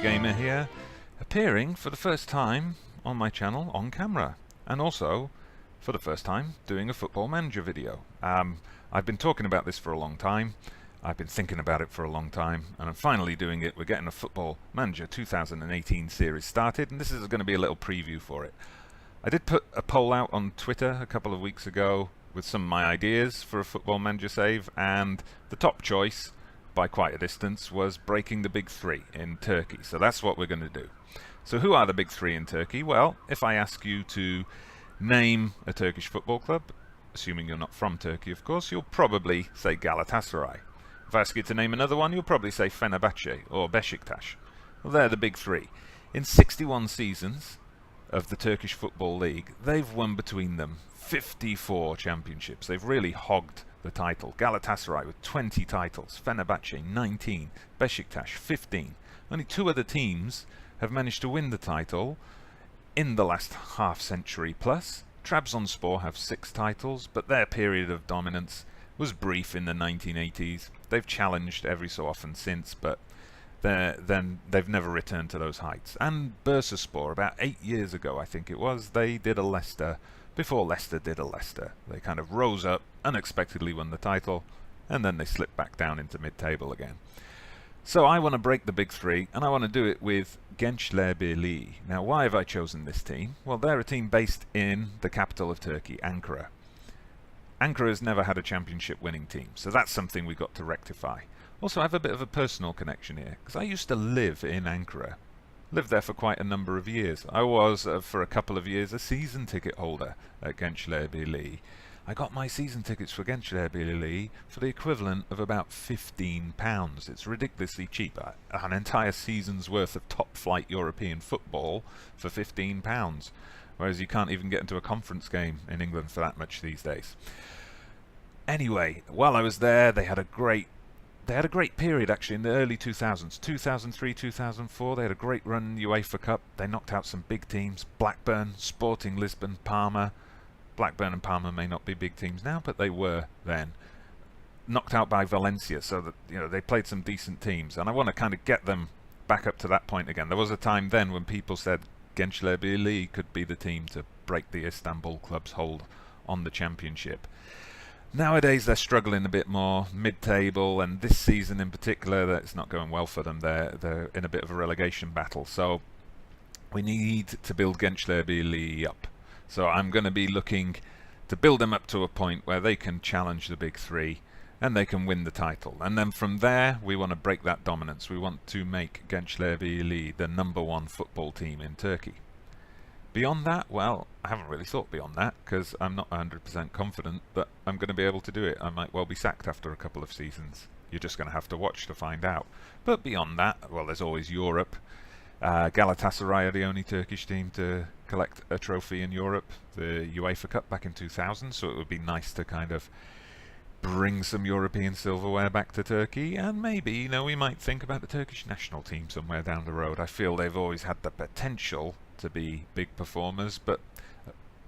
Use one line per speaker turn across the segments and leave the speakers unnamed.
Gamer here, appearing for the first time on my channel on camera, and also for the first time doing a Football Manager video. I've been talking about this for a long time, I've been thinking about it for a long time, and I'm finally doing it. We're getting a Football Manager 2018 series started, and this is going to be a little preview for it. I did put a poll out on Twitter a couple of weeks ago with some of my ideas for a Football Manager save, and the top choice by quite a distance was breaking the big three in Turkey. So that's what we're going to do. So who are the big three in Turkey? Well, if I ask you to name a Turkish football club, assuming you're not from Turkey of course, you'll probably say Galatasaray. If I ask you to name another one, you'll probably say Fenerbahce or Besiktas. Well, they're the big three. In 61 seasons of the Turkish Football League, they've won between them 54 championships. They've really hogged the title. Galatasaray with 20 titles, Fenerbahce 19, Besiktas 15. Only two other teams have managed to win the title in the last half century plus. Trabzonspor have 6 titles, but their period of dominance was brief in the 1980s. They've challenged every so often since, but then they've never returned to those heights. And Bursaspor, about 8 years ago I think it was, they did a Leicester before Leicester did a Leicester. They kind of rose up, unexpectedly won the title, and then they slipped back down into mid-table again. So I want to break the big three, and I want to do it with Genclerbirligi. Now, why have I chosen this team? Well, they're a team based in the capital of Turkey, Ankara. Ankara has never had a championship winning team, so that's something we got to rectify. Also, I have a bit of a personal connection here, because I used to live in Ankara. Lived there for quite a number of years. I was, for a couple of years, a season ticket holder at Genclerbirligi. I got my season tickets for Genclerbirligi for the equivalent of about £15. It's ridiculously cheap. An entire season's worth of top-flight European football for £15. Whereas you can't even get into a conference game in England for that much these days. Anyway, while I was there, they had a great period actually in the early 2000s, 2003, 2004. They had a great run in the UEFA Cup. They knocked out some big teams: Blackburn, Sporting Lisbon, Parma. Blackburn and Parma may not be big teams now, but they were then. Knocked out by Valencia, so that they played some decent teams, and I want to kind of get them back up to that point again. There was a time then when people said Genclerbirligi could be the team to break the Istanbul club's hold on the championship. Nowadays they're struggling a bit more, mid-table, and this season in particular, it's not going well for them. They're in a bit of a relegation battle, so we need to build Genclerbirligi up. So I'm going to be looking to build them up to a point where they can challenge the big three and they can win the title. And then from there, we want to break that dominance. We want to make Genclerbirligi the #1 football team in Turkey. Beyond that, well, I haven't really thought beyond that, because I'm not 100% confident that I'm going to be able to do it. I might well be sacked after a couple of seasons. You're just going to have to watch to find out. But beyond that, well, there's always Europe. Galatasaray are the only Turkish team to collect a trophy in Europe, the UEFA Cup back in 2000, so it would be nice to kind of bring some European silverware back to Turkey, and maybe, we might think about the Turkish national team somewhere down the road. I feel they've always had the potential to be big performers, but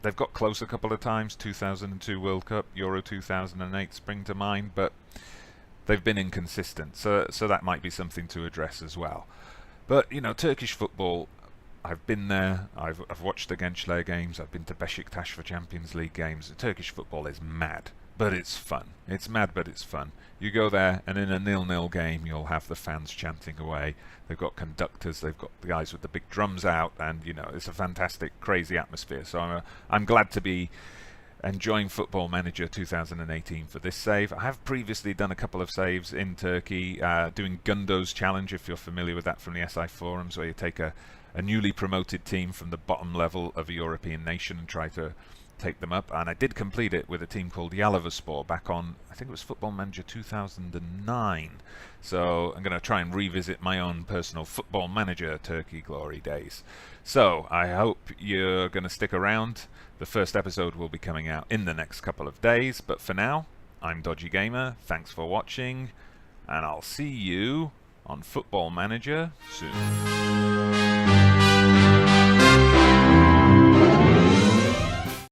they've got close a couple of times. 2002 World Cup, Euro 2008 spring to mind, but they've been inconsistent, so that might be something to address as well. But Turkish football, I've been there, I've watched the Gençler games, I've been to Besiktas for Champions League games. Turkish football is mad, but it's fun. It's mad, but it's fun. You go there, and in a 0-0 game, you'll have the fans chanting away. They've got conductors, they've got the guys with the big drums out, and it's a fantastic, crazy atmosphere. So I'm glad to be enjoying Football Manager 2018 for this save. I have previously done a couple of saves in Turkey, doing Gundo's Challenge, if you're familiar with that from the SI forums, where you take a newly promoted team from the bottom level of a European nation and try to take them up. And I did complete it with a team called Yalavaspor back on, I think it was Football Manager 2009. So I'm going to try and revisit my own personal Football Manager Turkey glory days. So I hope you're going to stick around. The first episode will be coming out in the next couple of days, but for now, I'm Dodgy Gamer. Thanks for watching, and I'll see you on Football Manager soon.